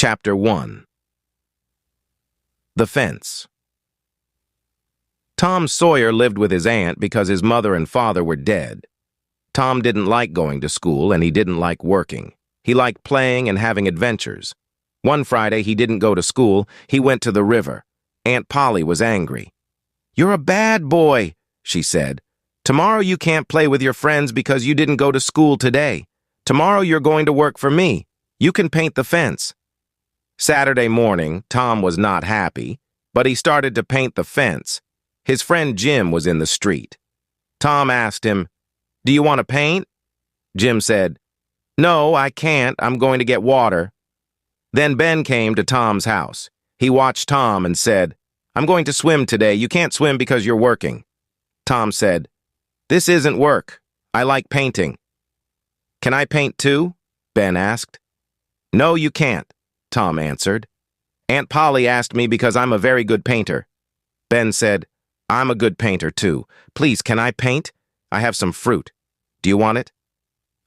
Chapter 1. The Fence. Tom Sawyer lived with his aunt because his mother and father were dead. Tom didn't like going to school and he didn't like working. He liked playing and having adventures. One Friday he didn't go to school, he went to the river. Aunt Polly was angry. "You're a bad boy," she said. "Tomorrow you can't play with your friends because you didn't go to school today. Tomorrow you're going to work for me. You can paint the fence." Saturday morning, Tom was not happy, but he started to paint the fence. His friend Jim was in the street. Tom asked him, "Do you want to paint?" Jim said, "No, I can't. I'm going to get water." Then Ben came to Tom's house. He watched Tom and said, "I'm going to swim today. You can't swim because you're working." Tom said, "This isn't work. I like painting." "Can I paint too?" Ben asked. "No, you can't," Tom answered. "Aunt Polly asked me because I'm a very good painter." Ben said, "I'm a good painter too. Please, can I paint? I have some fruit. Do you want it?"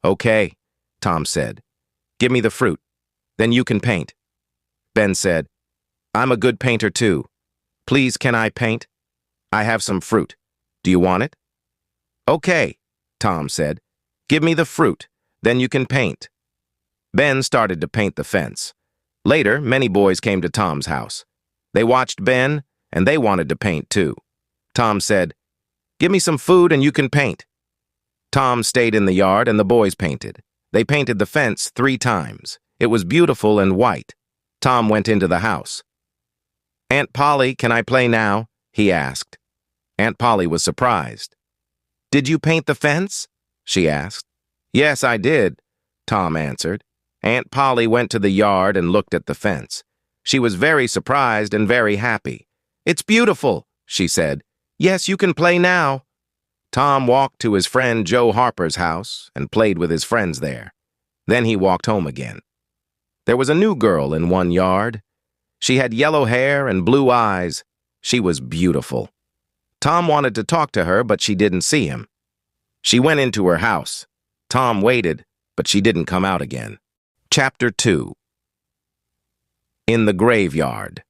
"Okay," Tom said. "Give me the fruit. Then you can paint." Ben said, "I'm a good painter too. Please, can I paint? I have some fruit. Do you want it?" "Okay," Tom said. "Give me the fruit. Then you can paint." Ben started to paint the fence. Later, many boys came to Tom's house. They watched Ben, and they wanted to paint too. Tom said, "Give me some food and you can paint." Tom stayed in the yard and the boys painted. They painted the fence 3 times. It was beautiful and white. Tom went into the house. "Aunt Polly, can I play now?" he asked. Aunt Polly was surprised. "Did you paint the fence?" she asked. "Yes, I did," Tom answered. Aunt Polly went to the yard and looked at the fence. She was very surprised and very happy. "It's beautiful," she said. "Yes, you can play now." Tom walked to his friend Joe Harper's house and played with his friends there. Then he walked home again. There was a new girl in one yard. She had yellow hair and blue eyes. She was beautiful. Tom wanted to talk to her, but she didn't see him. She went into her house. Tom waited, but she didn't come out again. Chapter 2. In the Graveyard.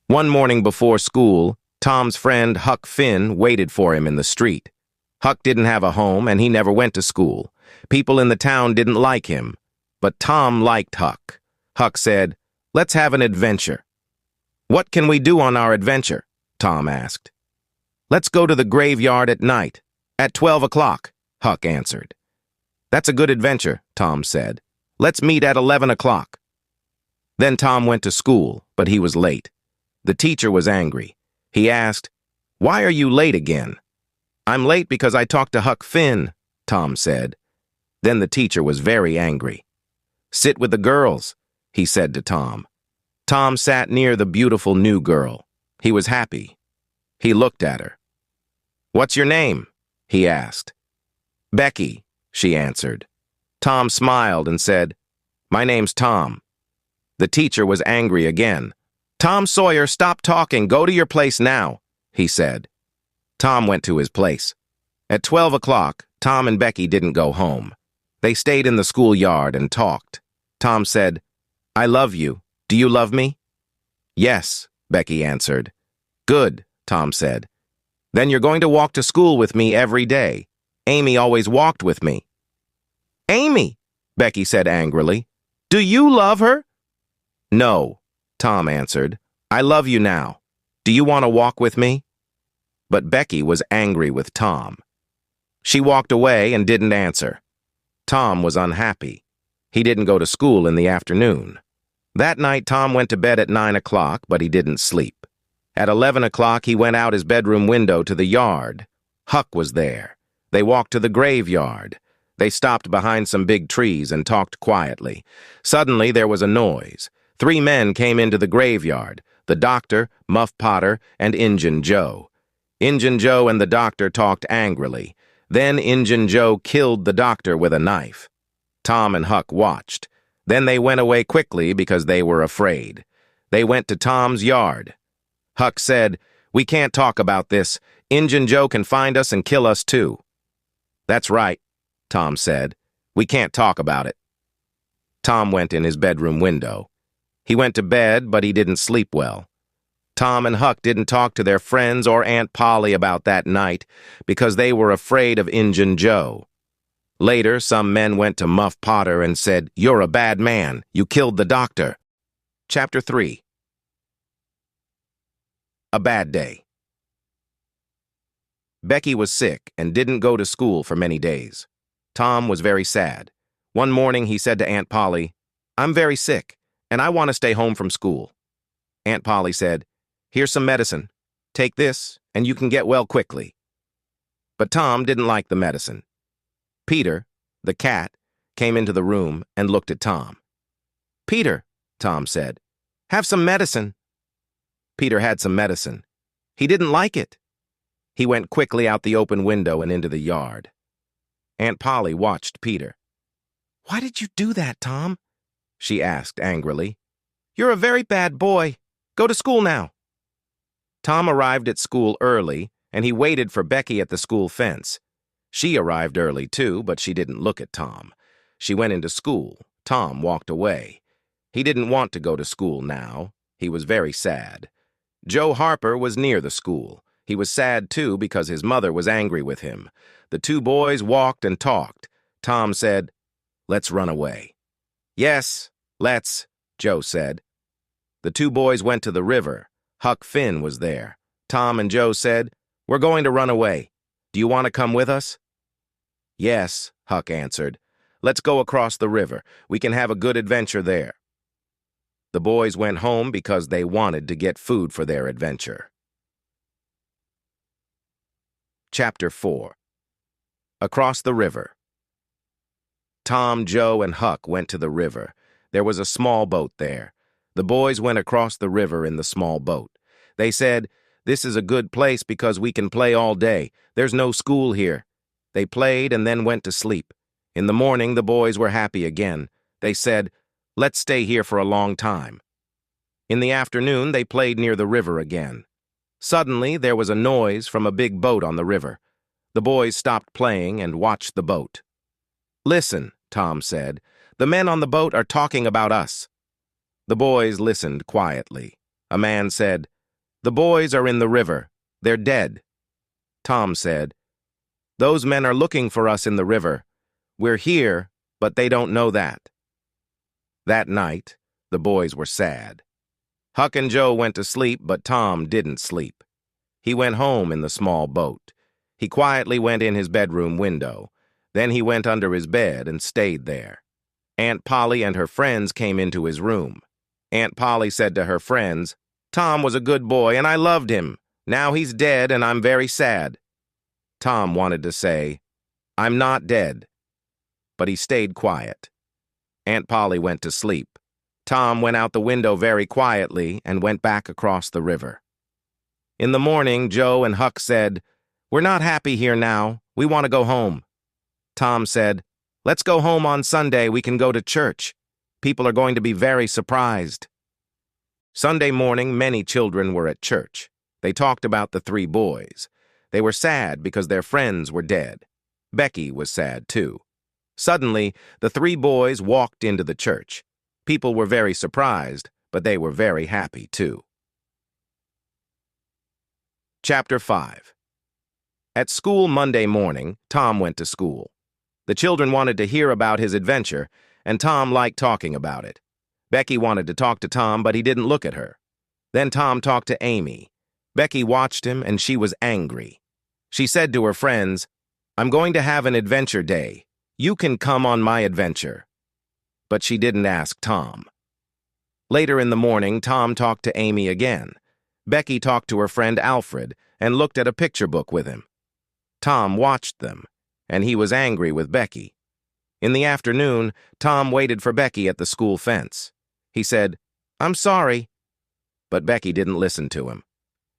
One morning before school, Tom's friend Huck Finn waited for him in the street. Huck didn't have a home and he never went to school. People in the town didn't like him, but Tom liked Huck. Huck said, "Let's have an adventure." "What can we do on our adventure?" Tom asked. "Let's go to the graveyard at night, at 12 o'clock, Huck answered. "That's a good adventure," Tom said. "Let's meet at 11 o'clock. Then Tom went to school, but he was late. The teacher was angry. He asked, "Why are you late again?" "I'm late because I talked to Huck Finn," Tom said. Then the teacher was very angry. "Sit with the girls," he said to Tom. Tom sat near the beautiful new girl. He was happy. He looked at her. "What's your name?" he asked. "Becky," she answered. Tom smiled and said, "My name's Tom." The teacher was angry again. "Tom Sawyer, stop talking. Go to your place now," he said. Tom went to his place. At 12 o'clock, Tom and Becky didn't go home. They stayed in the schoolyard and talked. Tom said, "I love you. Do you love me?" "Yes," Becky answered. "Good," Tom said. "Then you're going to walk to school with me every day. Amy always walked with me." "Amy," Becky said angrily. "Do you love her?" "No," Tom answered. "I love you now. Do you want to walk with me?" But Becky was angry with Tom. She walked away and didn't answer. Tom was unhappy. He didn't go to school in the afternoon. That night, Tom went to bed at 9 o'clock, but he didn't sleep. At 11 o'clock, he went out his bedroom window to the yard. Huck was there. They walked to the graveyard. They stopped behind some big trees and talked quietly. Suddenly, there was a noise. 3 men came into the graveyard, the doctor, Muff Potter, and Injun Joe. Injun Joe and the doctor talked angrily. Then Injun Joe killed the doctor with a knife. Tom and Huck watched. Then they went away quickly because they were afraid. They went to Tom's yard. Huck said, "We can't talk about this. Injun Joe can find us and kill us too." "That's right," Tom said. "We can't talk about it." Tom went in his bedroom window. He went to bed, but he didn't sleep well. Tom and Huck didn't talk to their friends or Aunt Polly about that night because they were afraid of Injun Joe. Later, some men went to Muff Potter and said, "You're a bad man. You killed the doctor." Chapter 3. A Bad Day. Becky was sick and didn't go to school for many days. Tom was very sad. One morning he said to Aunt Polly, "I'm very sick, and I want to stay home from school." Aunt Polly said, "Here's some medicine. Take this, and you can get well quickly." But Tom didn't like the medicine. Peter, the cat, came into the room and looked at Tom. "Peter," Tom said, "have some medicine." Peter had some medicine. He didn't like it. He went quickly out the open window and into the yard. Aunt Polly watched Peter. "Why did you do that, Tom?" she asked angrily. "You're a very bad boy. Go to school now." Tom arrived at school early, and he waited for Becky at the school fence. She arrived early, too, but she didn't look at Tom. She went into school. Tom walked away. He didn't want to go to school now. He was very sad. Joe Harper was near the school. He was sad, too, because his mother was angry with him. The two boys walked and talked. Tom said, "Let's run away." "Yes, let's," Joe said. The two boys went to the river. Huck Finn was there. Tom and Joe said, "We're going to run away. Do you want to come with us?" "Yes," Huck answered. "Let's go across the river. We can have a good adventure there." The boys went home because they wanted to get food for their adventure. Chapter 4. Across the River. Tom, Joe, and Huck went to the river. There was a small boat there. The boys went across the river in the small boat. They said, "This is a good place because we can play all day. There's no school here." They played and then went to sleep. In the morning, the boys were happy again. They said, "Let's stay here for a long time." In the afternoon, they played near the river again. Suddenly, there was a noise from a big boat on the river. The boys stopped playing and watched the boat. "Listen," Tom said. "The men on the boat are talking about us." The boys listened quietly. A man said, "The boys are in the river. They're dead." Tom said, "Those men are looking for us in the river. We're here, but they don't know that." That night, the boys were sad. Huck and Joe went to sleep, but Tom didn't sleep. He went home in the small boat. He quietly went in his bedroom window. Then he went under his bed and stayed there. Aunt Polly and her friends came into his room. Aunt Polly said to her friends, "Tom was a good boy and I loved him. Now he's dead and I'm very sad." Tom wanted to say, "I'm not dead," but he stayed quiet. Aunt Polly went to sleep. Tom went out the window very quietly and went back across the river. In the morning, Joe and Huck said, "We're not happy here now. We want to go home." Tom said, "Let's go home on Sunday. We can go to church. People are going to be very surprised." Sunday morning, many children were at church. They talked about the three boys. They were sad because their friends were dead. Becky was sad, too. Suddenly, the three boys walked into the church. People were very surprised, but they were very happy, too. Chapter 5. At school Monday morning, Tom went to school. The children wanted to hear about his adventure, and Tom liked talking about it. Becky wanted to talk to Tom, but he didn't look at her. Then Tom talked to Amy. Becky watched him, and she was angry. She said to her friends, "I'm going to have an adventure day. You can come on my adventure." But she didn't ask Tom. Later in the morning, Tom talked to Amy again. Becky talked to her friend Alfred and looked at a picture book with him. Tom watched them, and he was angry with Becky. In the afternoon, Tom waited for Becky at the school fence. He said, "I'm sorry." But Becky didn't listen to him.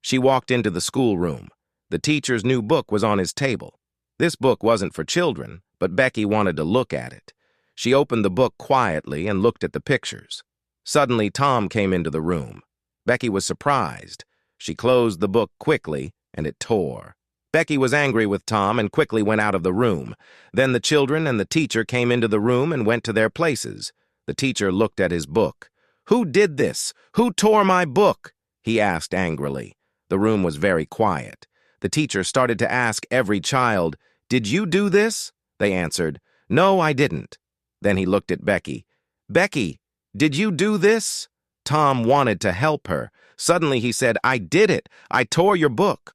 She walked into the schoolroom. The teacher's new book was on his table. This book wasn't for children, but Becky wanted to look at it. She opened the book quietly and looked at the pictures. Suddenly, Tom came into the room. Becky was surprised. She closed the book quickly, and it tore. Becky was angry with Tom and quickly went out of the room. Then the children and the teacher came into the room and went to their places. The teacher looked at his book. "Who did this? Who tore my book?" he asked angrily. The room was very quiet. The teacher started to ask every child, "Did you do this?" They answered, "No, I didn't." Then he looked at Becky. "Becky, did you do this?" Tom wanted to help her. Suddenly he said, "I did it. I tore your book."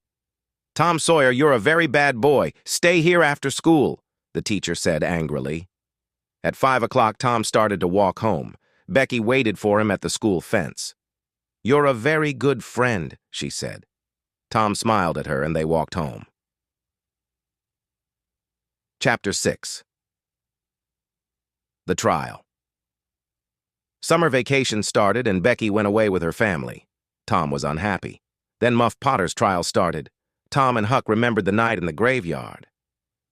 "Tom Sawyer, you're a very bad boy. Stay here after school," the teacher said angrily. At 5 o'clock, Tom started to walk home. Becky waited for him at the school fence. "You're a very good friend," she said. Tom smiled at her and they walked home. Chapter 6. The Trial. Summer vacation started and Becky went away with her family. Tom was unhappy. Then Muff Potter's trial started. Tom and Huck remembered the night in the graveyard.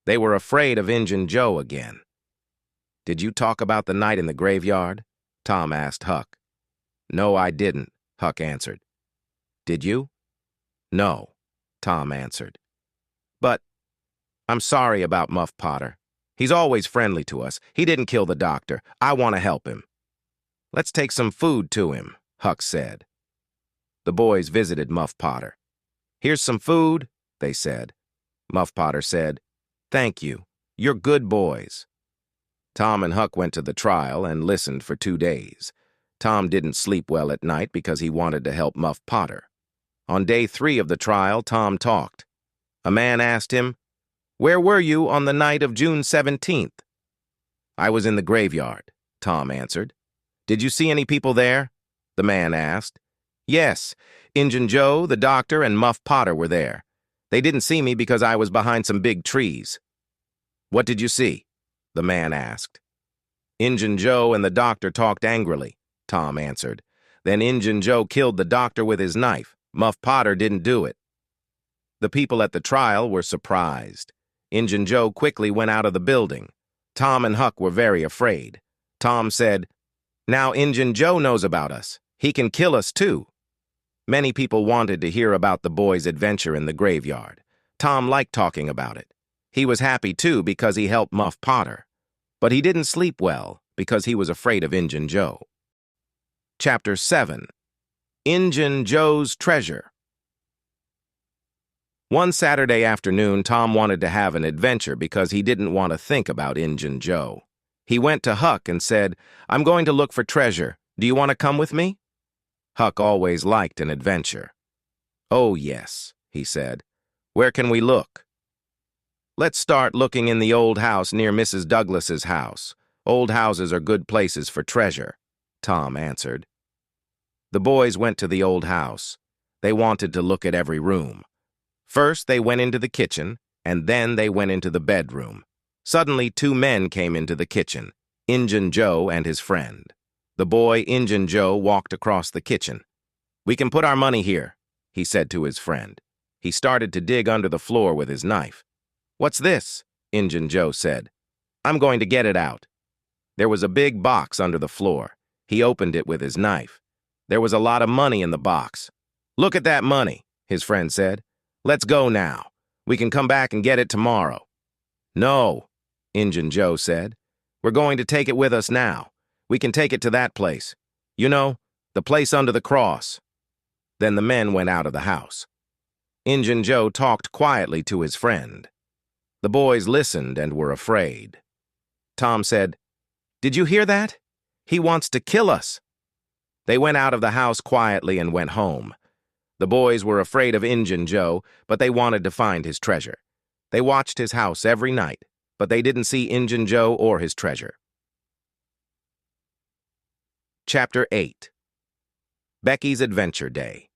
They were afraid of Injun Joe again. "Did you talk about the night in the graveyard?" Tom asked Huck. "No, I didn't," Huck answered. "Did you?" "No," Tom answered. "But I'm sorry about Muff Potter. He's always friendly to us. He didn't kill the doctor. I want to help him." "Let's take some food to him," Huck said. The boys visited Muff Potter. "Here's some food," they said. Muff Potter said, "Thank you. You're good boys." Tom and Huck went to the trial and listened for 2 days. Tom didn't sleep well at night because he wanted to help Muff Potter. On day 3 of the trial, Tom talked. A man asked him, "Where were you on the night of June 17th?" "I was in the graveyard," Tom answered. "Did you see any people there?" the man asked. "Yes, Injun Joe, the doctor, and Muff Potter were there. They didn't see me because I was behind some big trees." "What did you see?" the man asked. "Injun Joe and the doctor talked angrily," Tom answered. "Then Injun Joe killed the doctor with his knife. Muff Potter didn't do it." The people at the trial were surprised. Injun Joe quickly went out of the building. Tom and Huck were very afraid. Tom said, "Now Injun Joe knows about us. He can kill us too." Many people wanted to hear about the boys' adventure in the graveyard. Tom liked talking about it. He was happy too because he helped Muff Potter. But he didn't sleep well because he was afraid of Injun Joe. Chapter 7. Injun Joe's Treasure. One Saturday afternoon, Tom wanted to have an adventure because he didn't want to think about Injun Joe. He went to Huck and said, "I'm going to look for treasure. Do you want to come with me?" Huck always liked an adventure. "Oh, yes," he said. "Where can we look?" "Let's start looking in the old house near Mrs. Douglas's house. Old houses are good places for treasure," Tom answered. The boys went to the old house. They wanted to look at every room. First, they went into the kitchen, and then they went into the bedroom. Suddenly, 2 men came into the kitchen, Injun Joe and his friend. The boy, Injun Joe, walked across the kitchen. "We can put our money here," he said to his friend. He started to dig under the floor with his knife. "What's this?" Injun Joe said. "I'm going to get it out." There was a big box under the floor. He opened it with his knife. There was a lot of money in the box. "Look at that money," his friend said. "Let's go now. We can come back and get it tomorrow." "No," Injun Joe said. "We're going to take it with us now. We can take it to that place. You know, the place under the cross." Then the men went out of the house. Injun Joe talked quietly to his friend. The boys listened and were afraid. Tom said, "Did you hear that? He wants to kill us." They went out of the house quietly and went home. The boys were afraid of Injun Joe, but they wanted to find his treasure. They watched his house every night, but they didn't see Injun Joe or his treasure. Chapter 8. Becky's Adventure Day.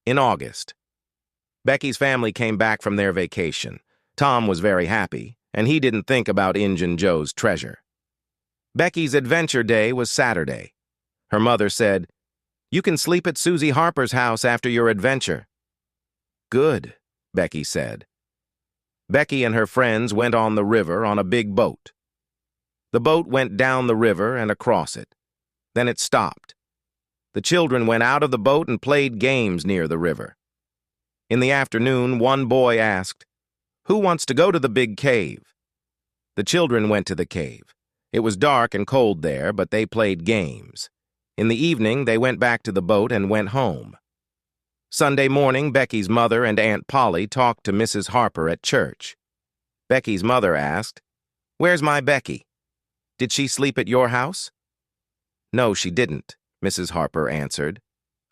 In August, Becky's family came back from their vacation. Tom was very happy, and he didn't think about Injun Joe's treasure. Becky's Adventure Day was Saturday. Her mother said, "You can sleep at Susie Harper's house after your adventure." "Good," Becky said. Becky and her friends went on the river on a big boat. The boat went down the river and across it. Then it stopped. The children went out of the boat and played games near the river. In the afternoon, one boy asked, "Who wants to go to the big cave?" The children went to the cave. It was dark and cold there, but they played games. In the evening, they went back to the boat and went home. Sunday morning, Becky's mother and Aunt Polly talked to Mrs. Harper at church. Becky's mother asked, "Where's my Becky? Did she sleep at your house?" "No, she didn't," Mrs. Harper answered.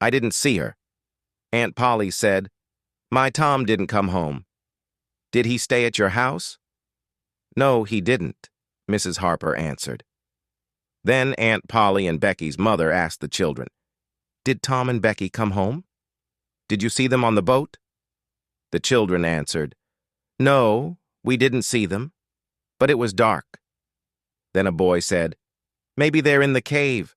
"I didn't see her." Aunt Polly said, "My Tom didn't come home. Did he stay at your house?" "No, he didn't," Mrs. Harper answered. Then Aunt Polly and Becky's mother asked the children, "Did Tom and Becky come home? Did you see them on the boat?" The children answered, "No, we didn't see them, but it was dark." Then a boy said, "Maybe they're in the cave."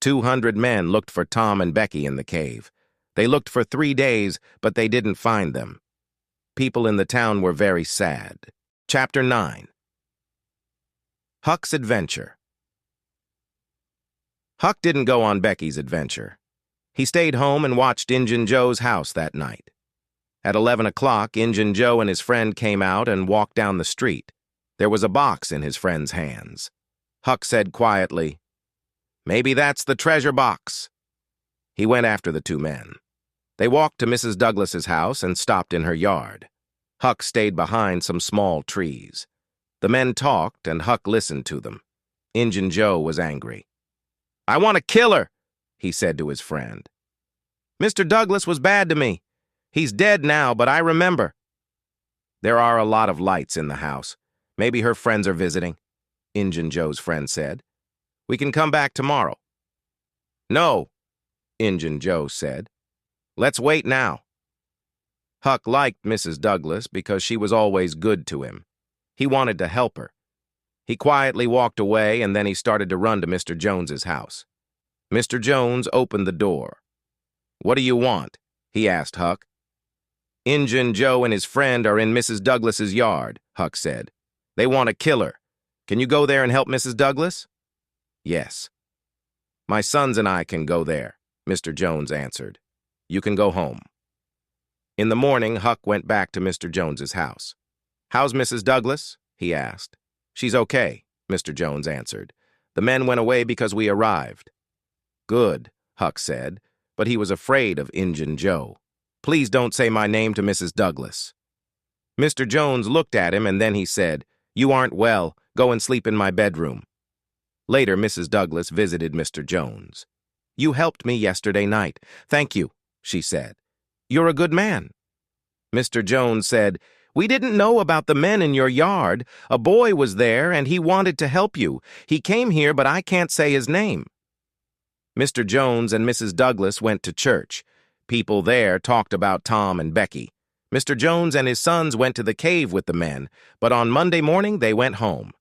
200 men looked for Tom and Becky in the cave. They looked for 3 days, but they didn't find them. People in the town were very sad. Chapter 9. Huck's Adventure. Huck didn't go on Becky's adventure. He stayed home and watched Injun Joe's house that night. At 11 o'clock, Injun Joe and his friend came out and walked down the street. There was a box in his friend's hands. Huck said quietly, "Maybe that's the treasure box." He went after the 2 men. They walked to Mrs. Douglas's house and stopped in her yard. Huck stayed behind some small trees. The men talked, and Huck listened to them. Injun Joe was angry. "I want to kill her," he said to his friend. "Mr. Douglas was bad to me. He's dead now, but I remember." "There are a lot of lights in the house. Maybe her friends are visiting," Injun Joe's friend said. "We can come back tomorrow." "No," Injun Joe said. "Let's wait now." Huck liked Mrs. Douglas because she was always good to him. He wanted to help her. He quietly walked away, and then he started to run to Mr. Jones's house. Mr. Jones opened the door. "What do you want?" he asked Huck. "Injun Joe and his friend are in Mrs. Douglas's yard," Huck said. "They want to kill her. Can you go there and help Mrs. Douglas?" "Yes." "My sons and I can go there," Mr. Jones answered. "You can go home." In the morning, Huck went back to Mr. Jones's house. "How's Mrs. Douglas?" he asked. "She's okay," Mr. Jones answered. "The men went away because we arrived." "Good," Huck said, but he was afraid of Injun Joe. "Please don't say my name to Mrs. Douglas." Mr. Jones looked at him, and then he said, "You aren't well. Go and sleep in my bedroom." Later, Mrs. Douglas visited Mr. Jones. "You helped me yesterday night. Thank you," she said. "You're a good man." Mr. Jones said, "We didn't know about the men in your yard. A boy was there, and he wanted to help you. He came here, but I can't say his name." Mr. Jones and Mrs. Douglas went to church. People there talked about Tom and Becky. Mr. Jones and his sons went to the cave with the men, but on Monday morning they went home.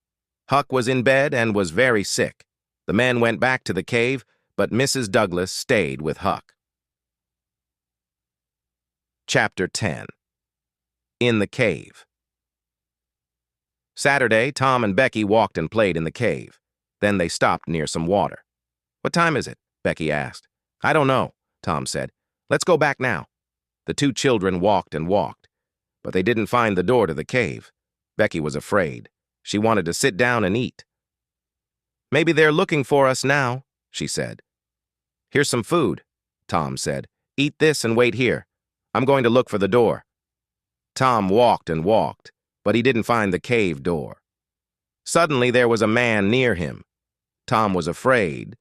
Huck was in bed and was very sick. The men went back to the cave, but Mrs. Douglas stayed with Huck. Chapter 10. In the Cave. Saturday, Tom and Becky walked and played in the cave. Then they stopped near some water. "What time is it?" Becky asked. "I don't know," Tom said. "Let's go back now." The 2 children walked and walked, but they didn't find the door to the cave. Becky was afraid. She wanted to sit down and eat. "Maybe they're looking for us now," she said. "Here's some food," Tom said. "Eat this and wait here. I'm going to look for the door." Tom walked and walked, but he didn't find the cave door. Suddenly there was a man near him. Tom was afraid,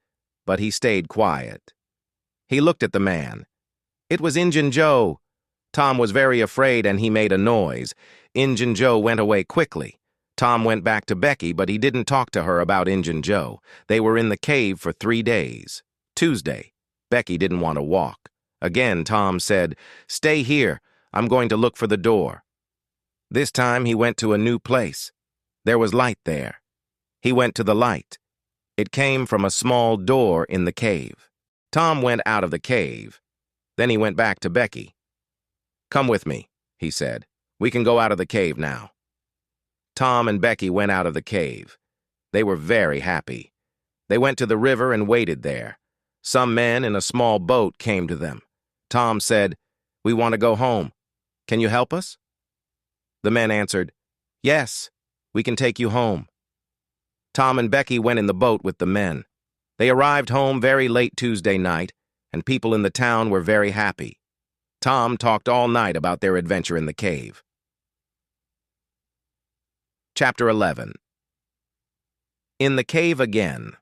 but he stayed quiet. He looked at the man. It was Injun Joe. Tom was very afraid, and he made a noise. Injun Joe went away quickly. Tom went back to Becky, but he didn't talk to her about Injun Joe. They were in the cave for 3 days. Tuesday, Becky didn't want to walk. Again, Tom said, "Stay here. I'm going to look for the door." This time he went to a new place. There was light there. He went to the light. It came from a small door in the cave. Tom went out of the cave. Then he went back to Becky. "Come with me," he said. "We can go out of the cave now." Tom and Becky went out of the cave. They were very happy. They went to the river and waited there. Some men in a small boat came to them. Tom said, "We want to go home. Can you help us?" The men answered, "Yes, we can take you home." Tom and Becky went in the boat with the men. They arrived home very late Tuesday night, and people in the town were very happy. Tom talked all night about their adventure in the cave. Chapter 11. In the cave again.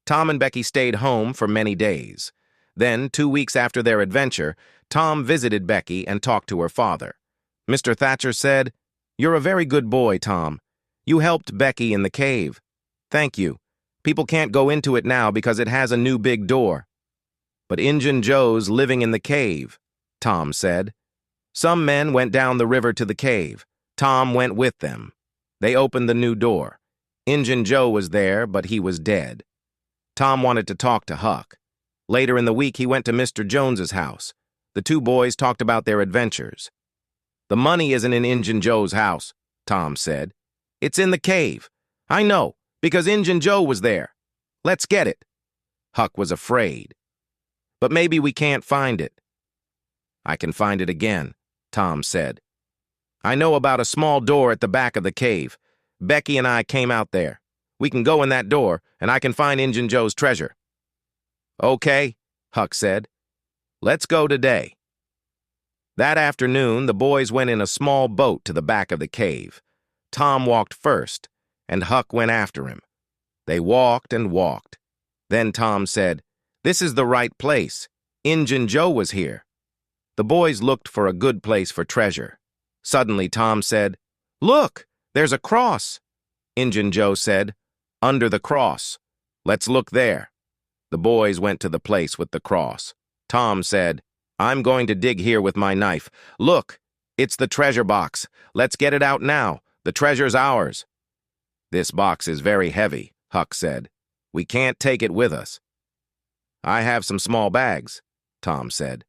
Tom and Becky stayed home for many days. Then, 2 weeks after their adventure, Tom visited Becky and talked to her father. Mr. Thatcher said, "You're a very good boy, Tom. You helped Becky in the cave. Thank you. People can't go into it now because it has a new big door." "But Injun Joe's living in the cave," Tom said. Some men went down the river to the cave. Tom went with them. They opened the new door. Injun Joe was there, but he was dead. Tom wanted to talk to Huck. Later in the week, he went to Mr. Jones's house. The two boys talked about their adventures. "The money isn't in Injun Joe's house," Tom said. "It's in the cave. I know, because Injun Joe was there. Let's get it." Huck was afraid. "But maybe we can't find it." "I can find it again," Tom said. "I know about a small door at the back of the cave. Becky and I came out there. We can go in that door, and I can find Injun Joe's treasure." "Okay," Huck said. "Let's go today." That afternoon, the boys went in a small boat to the back of the cave. Tom walked first, and Huck went after him. They walked and walked. Then Tom said, "This is the right place. Injun Joe was here." The boys looked for a good place for treasure. Suddenly, Tom said, "Look, there's a cross." Injun Joe said, "Under the cross. Let's look there." The boys went to the place with the cross. Tom said, "I'm going to dig here with my knife. Look, it's the treasure box. Let's get it out now. The treasure's ours." "This box is very heavy," Huck said. "We can't take it with us." "I have some small bags," Tom said.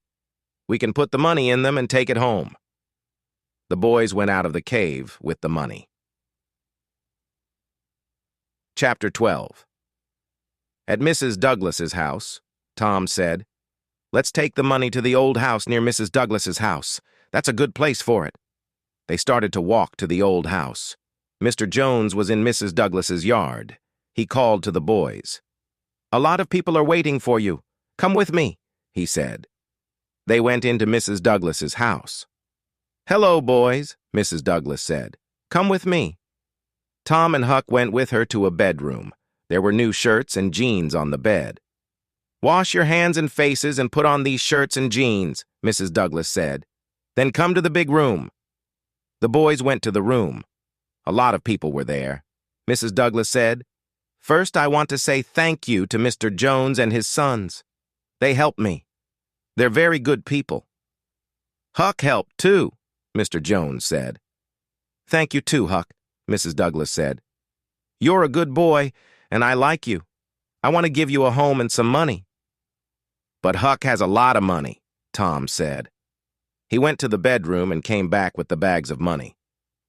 "We can put the money in them and take it home." The boys went out of the cave with the money. Chapter 12. At Mrs. Douglas's house, Tom said, "Let's take the money to the old house near Mrs. Douglas's house. That's a good place for it." They started to walk to the old house. Mr. Jones was in Mrs. Douglas's yard. He called to the boys. "A lot of people are waiting for you. Come with me," he said. They went into Mrs. Douglas's house. "Hello, boys," Mrs. Douglas said. "Come with me." Tom and Huck went with her to a bedroom. There were new shirts and jeans on the bed. "Wash your hands and faces and put on these shirts and jeans," Mrs. Douglas said. "Then come to the big room." The boys went to the room. A lot of people were there. Mrs. Douglas said, "First, I want to say thank you to Mr. Jones and his sons. They helped me. They're very good people." "Huck helped, too," Mr. Jones said. "Thank you, too, Huck," Mrs. Douglas said. "You're a good boy, and I like you. I want to give you a home and some money." "But Huck has a lot of money," Tom said. He went to the bedroom and came back with the bags of money.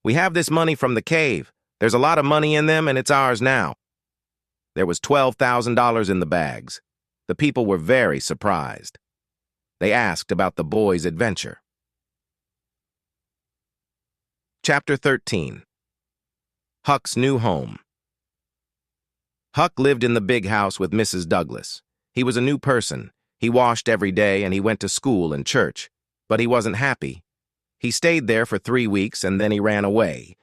"We have this money from the cave. There's a lot of money in them, and it's ours now." There was $12,000 in the bags. The people were very surprised. They asked about the boys' adventure. Chapter 13. Huck's new home. Huck lived in the big house with Mrs. Douglas. He was a new person. He washed every day and he went to school and church. But he wasn't happy. He stayed there for 3 weeks and then he ran away.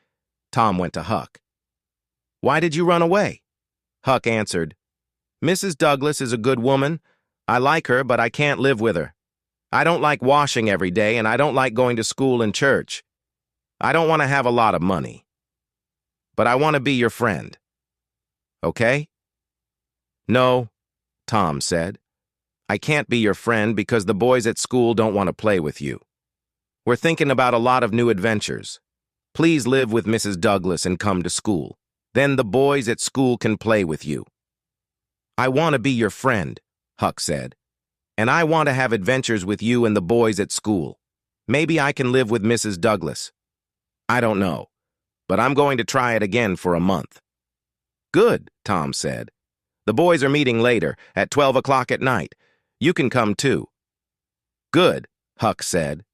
Tom went to Huck. "Why did you run away?" Huck answered, "Mrs. Douglas is a good woman. I like her, but I can't live with her. I don't like washing every day and I don't like going to school and church. I don't want to have a lot of money. But I want to be your friend. Okay?" "No," Tom said. "I can't be your friend because the boys at school don't want to play with you. We're thinking about a lot of new adventures. Please live with Mrs. Douglas and come to school. Then the boys at school can play with you." "I want to be your friend," Huck said. "And I want to have adventures with you and the boys at school. Maybe I can live with Mrs. Douglas. I don't know, but I'm going to try it again for a month." "Good," Tom said. "The boys are meeting later, at 12 o'clock at night. You can come too." "Good," Huck said.